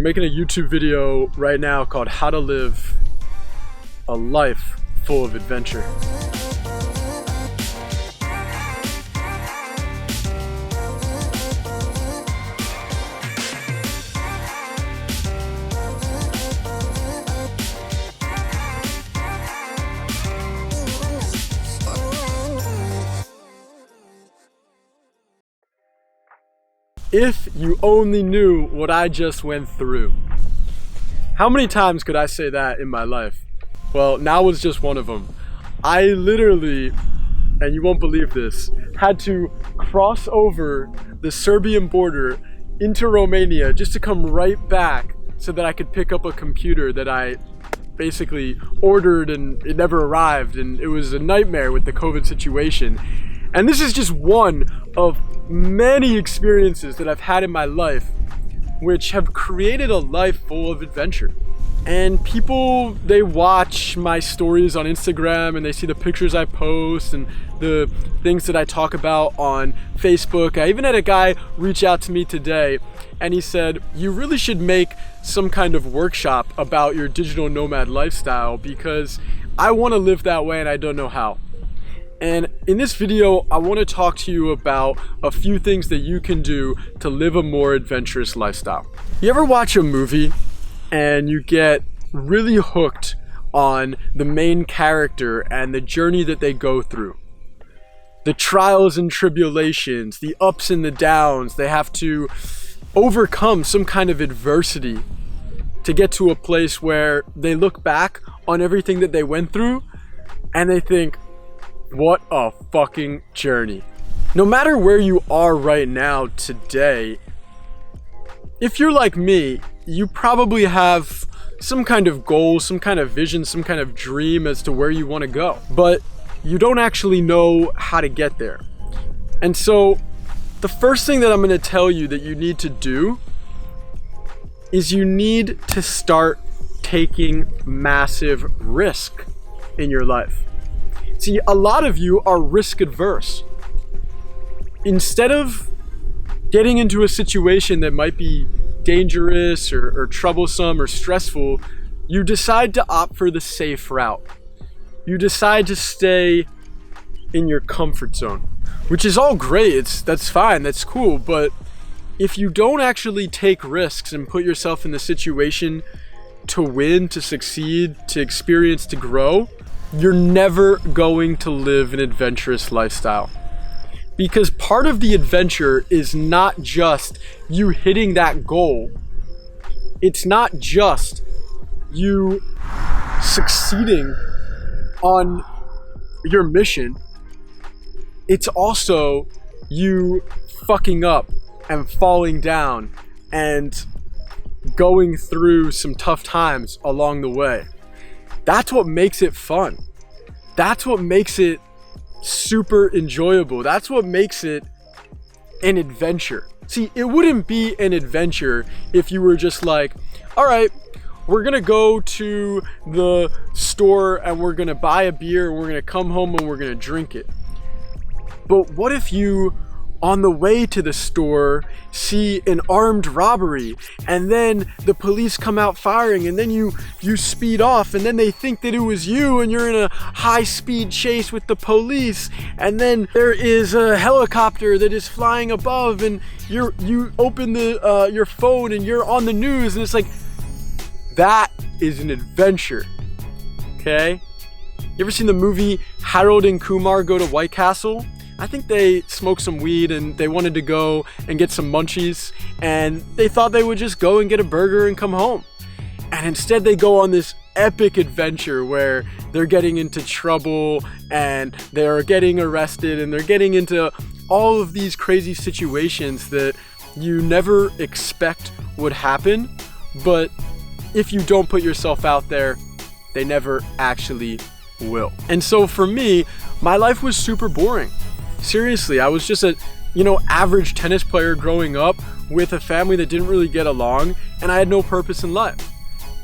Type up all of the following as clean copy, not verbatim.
We're making a YouTube video right now called How to Live a Life Full of Adventure. If you only knew what I just went through. How many times could I say that in my life? Well, now was just one of them. I literally, and you won't believe this, had to cross over the Serbian border into Romania just to come right back so that I could pick up a computer that I basically ordered and it never arrived, and it was a nightmare with the COVID situation. And this is just one of many experiences that I've had in my life which have created a life full of adventure. And people, they watch my stories on Instagram and they see the pictures I post and the things that I talk about on Facebook. I even had a guy reach out to me today and he said, you really should make some kind of workshop about your digital nomad lifestyle because I want to live that way and I don't know how. And in this video, I want to talk to you about a few things that you can do to live a more adventurous lifestyle. You ever watch a movie and you get really hooked on the main character and the journey that they go through? The trials and tribulations, the ups and the downs, they have to overcome some kind of adversity to get to a place where they look back on everything that they went through and they think, what a fucking journey. No matter where you are right now today, if you're like me, you probably have some kind of goal, some kind of vision, some kind of dream as to where you want to go, but you don't actually know how to get there. And so the first thing that I'm going to tell you that you need to do is you need to start taking massive risk in your life. See, a lot of you are risk adverse. Instead of getting into a situation that might be dangerous or troublesome or stressful, you decide to opt for the safe route. You decide to stay in your comfort zone, which is all great. That's fine, that's cool. But if you don't actually take risks and put yourself in the situation to win, to succeed, to experience, to grow, you're never going to live an adventurous lifestyle. Because part of the adventure is not just you hitting that goal. It's not just you succeeding on your mission. It's also you fucking up and falling down and going through some tough times along the way. That's what makes it fun. That's what makes it super enjoyable. That's what makes it an adventure. See, it wouldn't be an adventure if you were just like, all right, we're gonna go to the store and we're gonna buy a beer and we're gonna come home and we're gonna drink it. But what if you, on the way to the store, see an armed robbery and then the police come out firing and then you speed off and then they think that it was you and you're in a high-speed chase with the police and then there is a helicopter that is flying above and you open your phone and you're on the news and it's like, that is an adventure. Okay? You ever seen the movie Harold and Kumar Go to White Castle? I think they smoked some weed and they wanted to go and get some munchies and they thought they would just go and get a burger and come home. And instead they go on this epic adventure where they're getting into trouble and they're getting arrested and they're getting into all of these crazy situations that you never expect would happen. But if you don't put yourself out there, they never actually will. And so for me, my life was super boring. Seriously, I was just a, average tennis player growing up with a family that didn't really get along, and I had no purpose in life.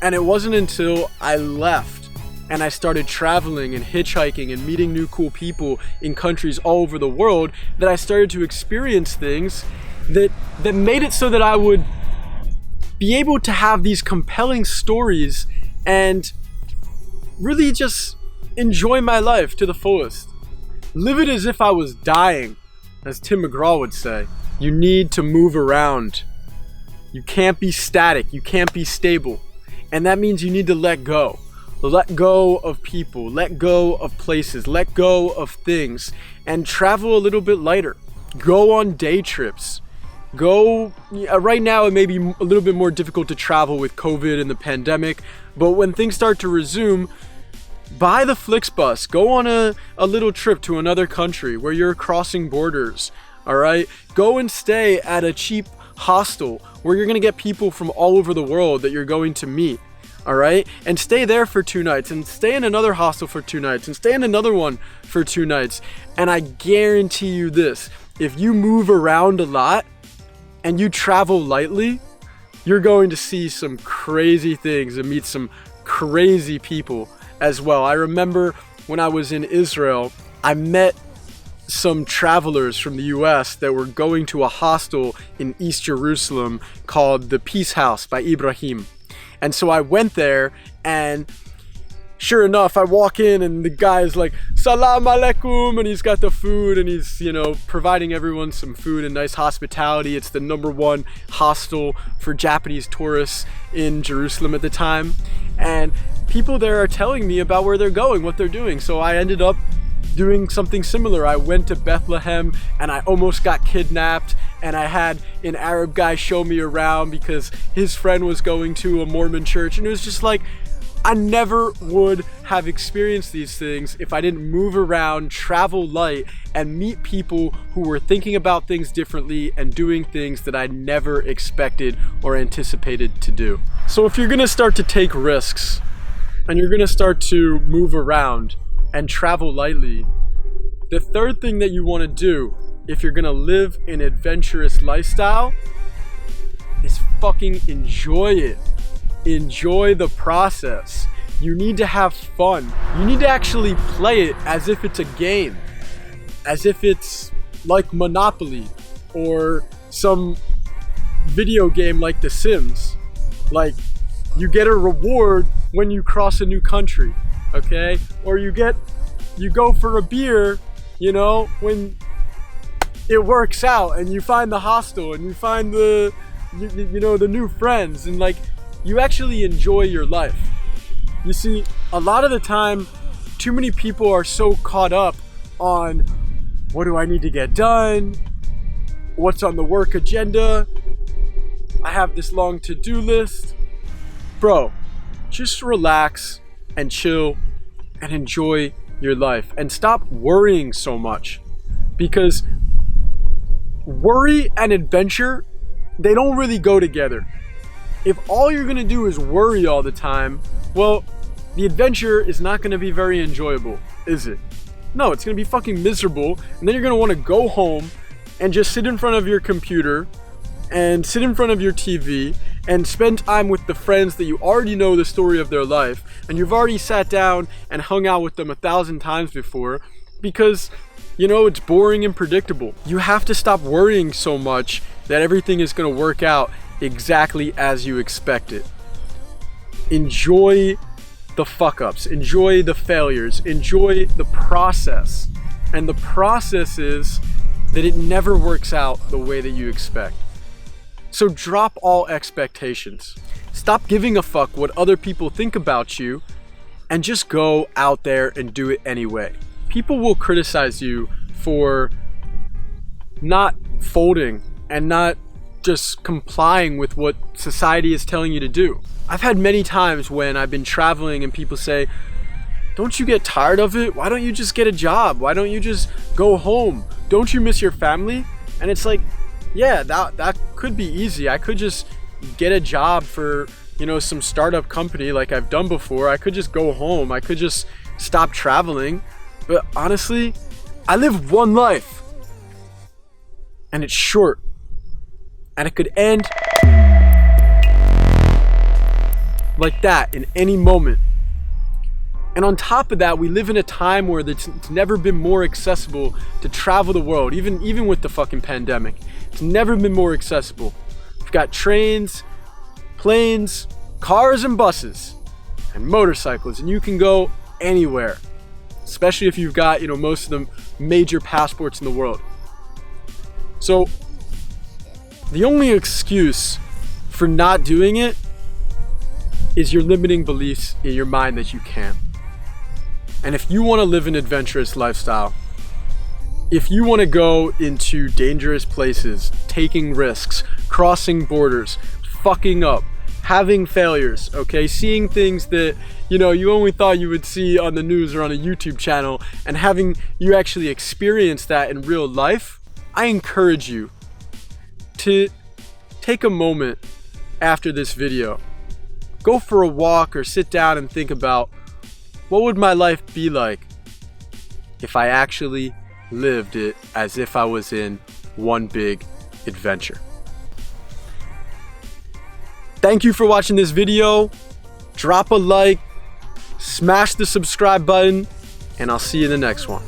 And it wasn't until I left and I started traveling and hitchhiking and meeting new cool people in countries all over the world that I started to experience things that made it so that I would be able to have these compelling stories and really just enjoy my life to the fullest. Live it as if I was dying, as Tim McGraw would say. You need to move around. You can't be static. You can't be stable. And that means you need to let go. Let go of people. Let go of places. Let go of things. And travel a little bit lighter. Go on day trips. Right now it may be a little bit more difficult to travel with COVID and the pandemic, but when things start to resume, buy the Flixbus. Go on a little trip to another country where you're crossing borders. All right? Go and stay at a cheap hostel where you're going to get people from all over the world that you're going to meet. All right? And stay there for 2 nights, and stay in another hostel for 2 nights, and stay in another one for 2 nights. And I guarantee you this, if you move around a lot and you travel lightly, you're going to see some crazy things and meet some crazy people as well. I remember when I was in Israel, I met some travelers from the US that were going to a hostel in East Jerusalem called the Peace House by Ibrahim. And so I went there, and sure enough, I walk in and the guy's like, Salam alaikum, and he's got the food, and he's, providing everyone some food and nice hospitality. It's the #1 hostel for Japanese tourists in Jerusalem at the time. And people there are telling me about where they're going, what they're doing. So I ended up doing something similar. I went to Bethlehem and I almost got kidnapped, and I had an Arab guy show me around because his friend was going to a Mormon church, and it was just like, I never would have experienced these things if I didn't move around, travel light, and meet people who were thinking about things differently and doing things that I never expected or anticipated to do. So if you're gonna start to take risks and you're gonna start to move around and travel lightly, the third thing that you wanna do if you're gonna live an adventurous lifestyle is fucking enjoy it. Enjoy the process. You need to have fun. You need to actually play it as if it's a game, as if it's like Monopoly or some video game like The Sims. Like, you get a reward when you cross a new country, okay? Or you go for a beer, when it works out and you find the hostel and you find the new friends, and like, you actually enjoy your life. You see, a lot of the time, too many people are so caught up on, what do I need to get done? What's on the work agenda? I have this long to-do list. Bro, just relax and chill and enjoy your life, and stop worrying so much, because worry and adventure, they don't really go together. If all you're gonna do is worry all the time, well, the adventure is not gonna be very enjoyable, is it? No, it's gonna be fucking miserable, and then you're gonna wanna go home and just sit in front of your computer and sit in front of your TV and spend time with the friends that you already know the story of their life, and you've already sat down and hung out with them 1,000 times before, because, it's boring and predictable. You have to stop worrying so much that everything is gonna work out exactly as you expect it. Enjoy the fuck-ups, enjoy the failures, enjoy the process. And the process is that it never works out the way that you expect. So drop all expectations. Stop giving a fuck what other people think about you, and just go out there and do it anyway. People will criticize you for not folding and not just complying with what society is telling you to do. I've had many times when I've been traveling and people say, don't you get tired of it? Why don't you just get a job? Why don't you just go home? Don't you miss your family? And it's like, yeah, that could be easy. I could just get a job for, some startup company like I've done before. I could just go home. I could just stop traveling. But honestly, I live one life, and it's short. And it could end like that in any moment. And on top of that, we live in a time where it's never been more accessible to travel the world, even with the fucking pandemic. It's never been more accessible. We've got trains, planes, cars and buses, and motorcycles, and you can go anywhere, especially if you've got, most of the major passports in the world. So the only excuse for not doing it is your limiting beliefs in your mind that you can't. And if you want to live an adventurous lifestyle, if you want to go into dangerous places, taking risks, crossing borders, fucking up, having failures, okay, seeing things that you only thought you would see on the news or on a YouTube channel, and having you actually experience that in real life, I encourage you to take a moment after this video. Go for a walk or sit down and think about, what would my life be like if I actually lived it as if I was in one big adventure. Thank you for watching this video. Drop a like, smash the subscribe button, and I'll see you in the next one.